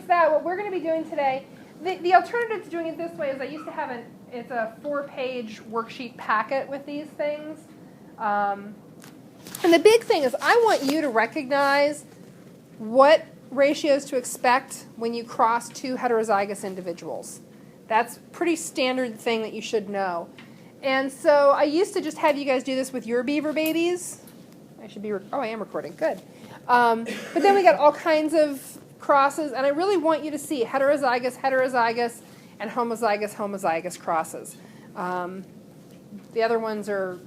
besides that, what we're going to be doing today, the alternative to doing it this way is I used to have it's a 4-page worksheet packet with these things. And the big thing is I want you to recognize what ratios to expect when you cross 2 heterozygous individuals. That's a pretty standard thing that you should know. And so I used to just have you guys do this with your beaver babies. I should be, I am recording, good. But then we got all kinds of crosses, and I really want you to see heterozygous, heterozygous, and homozygous, homozygous crosses. The other ones are,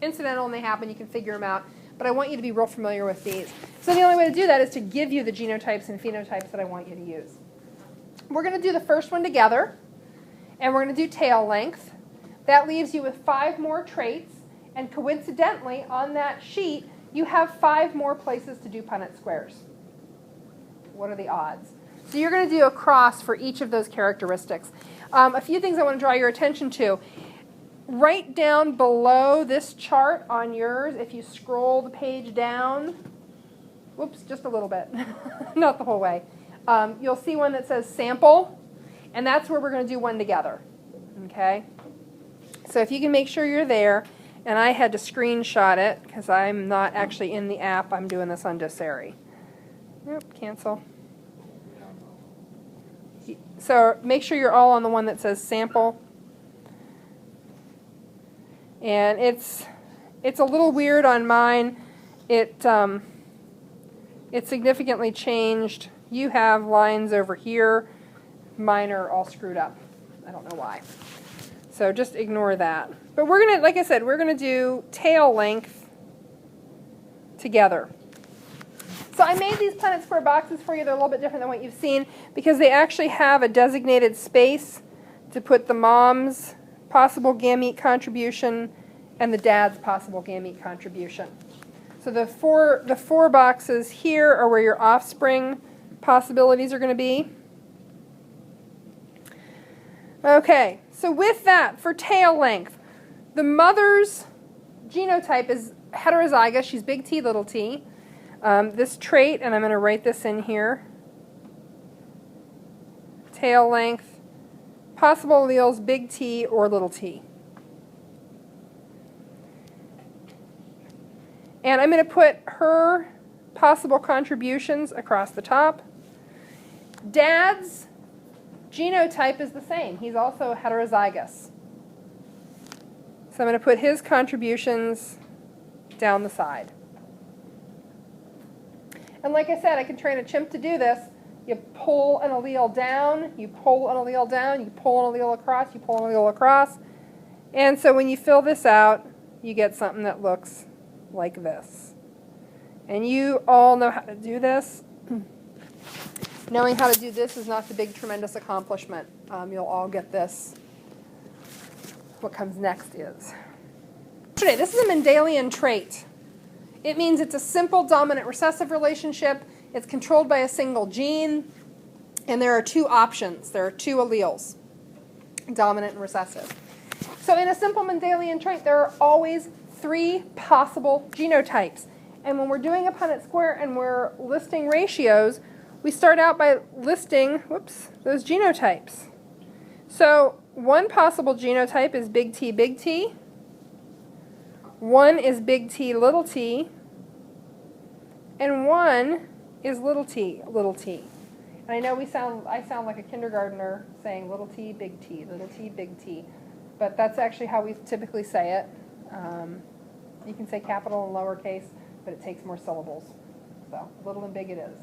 incidental and they happen, you can figure them out, but I want you to be real familiar with these. So the only way to do that is to give you the genotypes and phenotypes that I want you to use. We're going to do the first one together, and we're going to do tail length. That leaves you with 5 more traits, and coincidentally, on that sheet, you have 5 more places to do Punnett squares. What are the odds? So you're going to do a cross for each of those characteristics. A few things I want to draw your attention to. Right down below this chart on yours, if you scroll the page down, whoops, just a little bit, not the whole way, you'll see one that says sample, and that's where we're going to do one together. Okay? So if you can make sure you're there, and I had to screenshot it because I'm not actually in the app, I'm doing this on Doceri. Yep, cancel. So make sure you're all on the one that says sample. And it's a little weird on mine. It significantly changed. You have lines over here. Mine are all screwed up. I don't know why. So just ignore that. But we're going to, like I said, we're going to do tail length together. So I made these Punnett square boxes for you. They're a little bit different than what you've seen because they actually have a designated space to put the mom's possible gamete contribution and the dad's possible gamete contribution. So the four boxes here are where your offspring possibilities are going to be. Okay, so with that, for tail length, the mother's genotype is heterozygous. She's big T, little t. This trait, and I'm going to write this in here, tail length, possible alleles big T or little t. And I'm going to put her possible contributions across the top. Dad's genotype is the same. He's also heterozygous. So I'm going to put his contributions down the side. And like I said, I can train a chimp to do this. You pull an allele down, you pull an allele down, you pull an allele across, you pull an allele across. And so when you fill this out, you get something that looks like this. And you all know how to do this. Knowing how to do this is not the big, tremendous accomplishment. You'll all get this. What comes next is. Today, this is a Mendelian trait. It means it's a simple dominant recessive relationship. It's controlled by a single gene. And there are 2 options. There are 2 alleles, dominant and recessive. So in a simple Mendelian trait, there are always 3 possible genotypes. And when we're doing a Punnett square and we're listing ratios, we start out by listing, those genotypes. So one possible genotype is big T, big T. One is big T, little t. And one is little t, little t. And I know I sound like a kindergartner saying little t, big T, little t, big T. But that's actually how we typically say it. You can say capital and lowercase, but it takes more syllables. So little and big it is.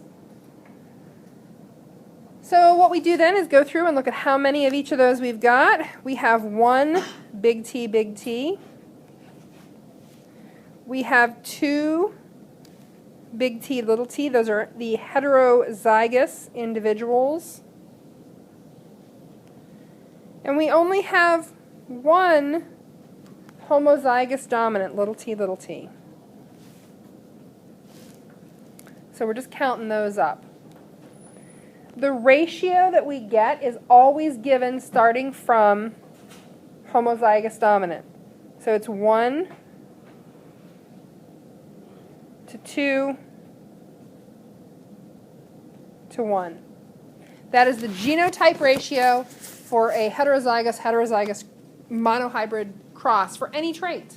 So what we do then is go through and look at how many of each of those we've got. We have 1 big T, big T. We have 2 big T, little t. Those are the heterozygous individuals. And we only have 1 homozygous dominant, little t, little t. So we're just counting those up. The ratio that we get is always given starting from homozygous dominant. So it's 1 to 2 to 1. That is the genotype ratio for a heterozygous monohybrid cross for any trait.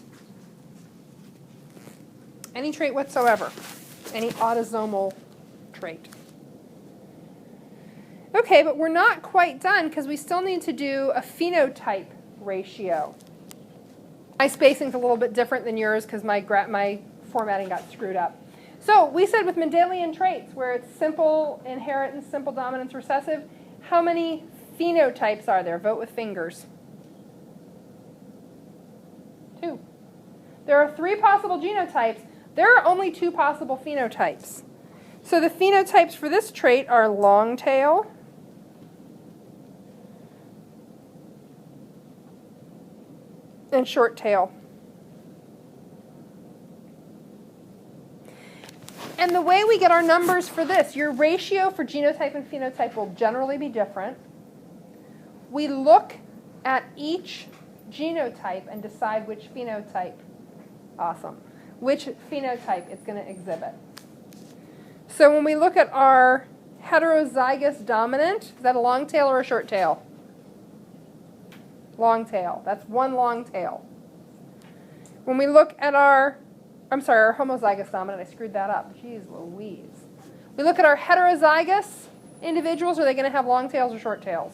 Any trait whatsoever. Any autosomal trait. Okay, but we're not quite done because we still need to do a phenotype ratio. My spacing's a little bit different than yours because my formatting got screwed up. So we said with Mendelian traits, where it's simple inheritance, simple dominance, recessive, how many phenotypes are there? Vote with fingers. 2. There are 3 possible genotypes. There are only 2 possible phenotypes. So the phenotypes for this trait are long tail and short tail. And the way we get our numbers for this, your ratio for genotype and phenotype will generally be different. We look at each genotype and decide which phenotype, which phenotype it's going to exhibit. So when we look at our heterozygous dominant, is that a long tail or a short tail? Long tail. That's one long tail. When we look at our homozygous dominant, I screwed that up. Jeez Louise. We look at our heterozygous individuals, are they going to have long tails or short tails?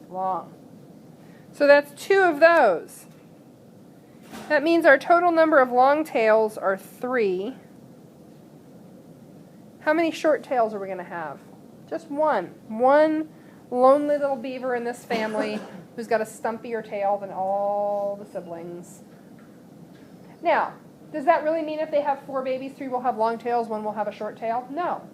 Long. So that's 2 of those. That means our total number of long tails are 3. How many short tails are we going to have? Just 1. One lonely little beaver in this family who's got a stumpier tail than all the siblings. Now, does that really mean if they have 4 babies, 3 will have long tails, 1 will have a short tail? No.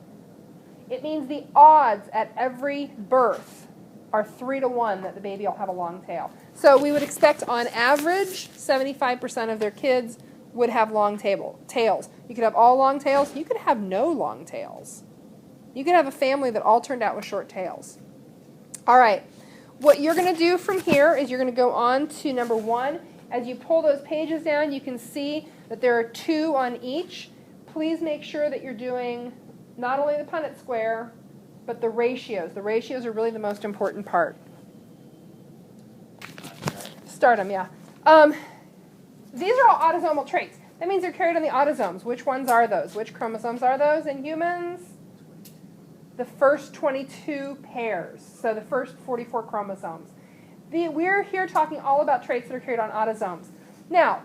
It means the odds at every birth are 3 to 1 that the baby will have a long tail. So we would expect on average 75% of their kids would have long tails. You could have all long tails. You could have no long tails. You could have a family that all turned out with short tails. All right. What you're going to do from here is you're going to go on to number 1. As you pull those pages down, you can see that there are 2 on each. Please make sure that you're doing not only the Punnett square, but the ratios. The ratios are really the most important part. Start them, yeah. These are all autosomal traits. That means they're carried on the autosomes. Which ones are those? Which chromosomes are those in humans? The first 22 pairs, so the first 44 chromosomes. We're here talking all about traits that are carried on autosomes. Now,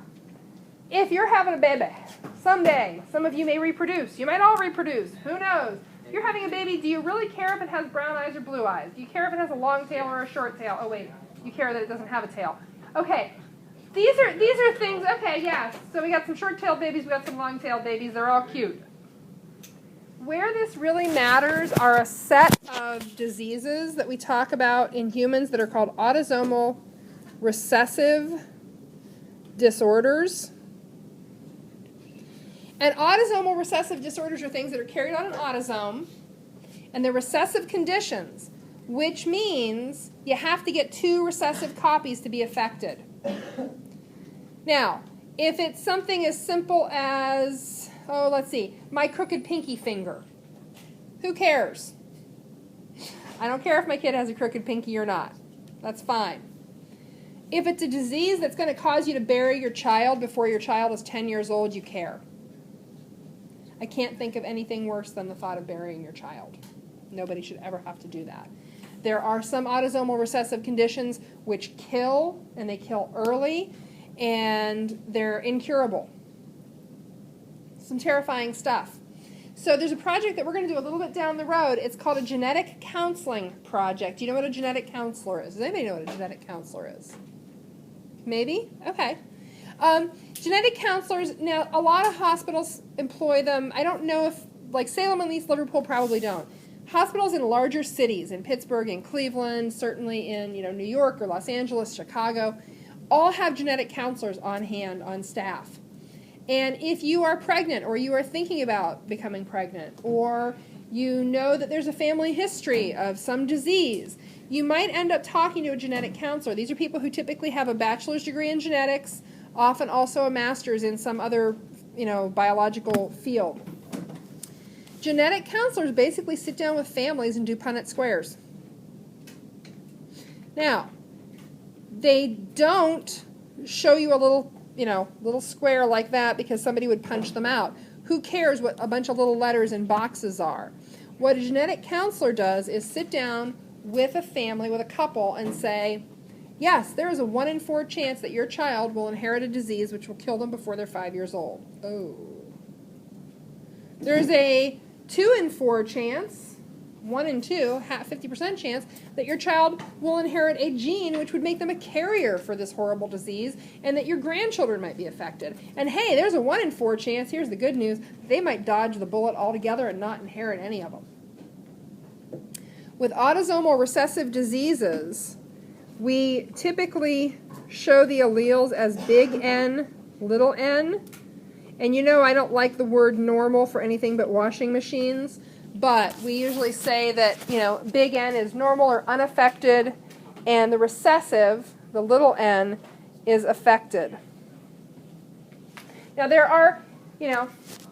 if you're having a baby, someday, some of you may reproduce. You might all reproduce. Who knows? If you're having a baby, do you really care if it has brown eyes or blue eyes? Do you care if it has a long tail or a short tail? Oh, wait. You care that it doesn't have a tail. Okay. These are things, okay, yeah. So we got some short-tailed babies, we got some long-tailed babies. They're all cute. Where this really matters are a set of diseases that we talk about in humans that are called autosomal recessive disorders. And autosomal recessive disorders are things that are carried on an autosome, and they're recessive conditions, which means you have to get 2 recessive copies to be affected. Now, if it's something as simple as, my crooked pinky finger, who cares? I don't care if my kid has a crooked pinky or not. That's fine. If it's a disease that's going to cause you to bury your child before your child is 10 years old, you care. I can't think of anything worse than the thought of burying your child. Nobody should ever have to do that. There are some autosomal recessive conditions which kill, and they kill early, and they're incurable. Some terrifying stuff. So there's a project that we're going to do a little bit down the road. It's called a genetic counseling project. Do you know what a genetic counselor is? Does anybody know what a genetic counselor is? Maybe? Okay. Genetic counselors, now a lot of hospitals employ them. I don't know if, like Salem and East Liverpool probably don't. Hospitals in larger cities, in Pittsburgh and Cleveland, certainly in New York or Los Angeles, Chicago, all have genetic counselors on hand, on staff. And if you are pregnant or you are thinking about becoming pregnant or you know that there's a family history of some disease, you might end up talking to a genetic counselor. These are people who typically have a bachelor's degree in genetics, often also a master's in some other, biological field. Genetic counselors basically sit down with families and do Punnett squares. Now, they don't show you a little square like that because somebody would punch them out. Who cares what a bunch of little letters in boxes are? What a genetic counselor does is sit down with a family, with a couple, and say, yes, there is a 1 in 4 chance that your child will inherit a disease which will kill them before they're 5 years old. Oh. There's a 2 in 4 chance, 1 in 2, 50% chance, that your child will inherit a gene which would make them a carrier for this horrible disease, and that your grandchildren might be affected. And hey, there's a 1 in 4 chance, here's the good news, they might dodge the bullet altogether and not inherit any of them. With autosomal recessive diseases, we typically show the alleles as big N, little n. And you know I don't like the word normal for anything but washing machines, but we usually say that, big N is normal or unaffected, and the recessive, the little n, is affected. Now there are,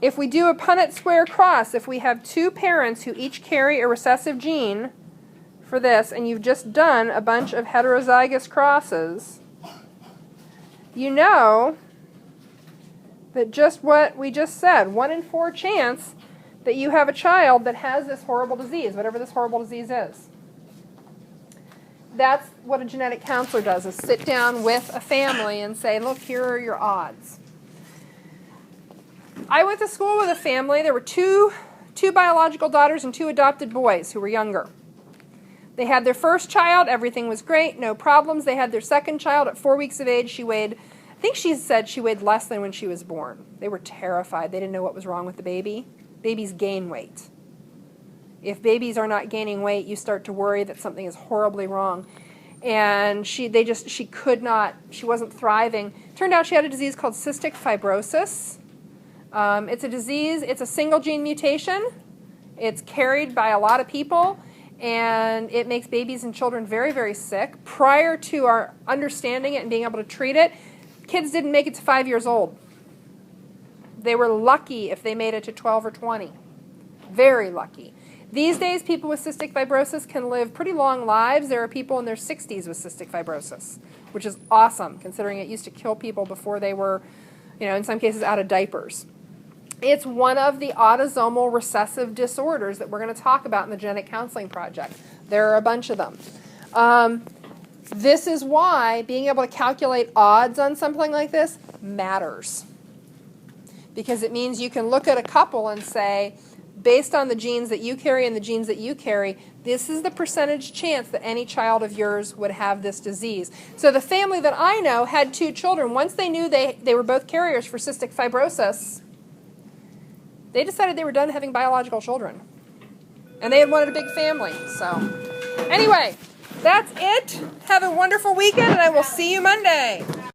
if we do a Punnett square cross, if we have 2 parents who each carry a recessive gene for this, and you've just done a bunch of heterozygous crosses, you know that just what we just said, 1 in 4 chance that you have a child that has this horrible disease, whatever this horrible disease is. That's what a genetic counselor does, is sit down with a family and say, look, here are your odds. I went to school with a family. There were two biological daughters and 2 adopted boys who were younger. They had their first child. Everything was great. No problems. They had their second child at 4 weeks of age. I think she said she weighed less than when she was born. They were terrified. They didn't know what was wrong with the baby. Babies gain weight. If babies are not gaining weight, you start to worry that something is horribly wrong. And she wasn't thriving. Turned out she had a disease called cystic fibrosis. It's a disease, it's a single gene mutation. It's carried by a lot of people, and it makes babies and children very, very sick. Prior to our understanding it and being able to treat it, kids didn't make it to 5 years old. They were lucky if they made it to 12 or 20. Very lucky. These days, people with cystic fibrosis can live pretty long lives. There are people in their 60s with cystic fibrosis, which is awesome, considering it used to kill people before they were, in some cases, out of diapers. It's one of the autosomal recessive disorders that we're going to talk about in the Genetic Counseling Project. There are a bunch of them. This is why being able to calculate odds on something like this matters. Because it means you can look at a couple and say, based on the genes that you carry and the genes that you carry, this is the percentage chance that any child of yours would have this disease. So the family that I know had 2 children. Once they knew they were both carriers for cystic fibrosis, they decided they were done having biological children. And they had wanted a big family. So anyway, that's it. Have a wonderful weekend, and I will see you Monday.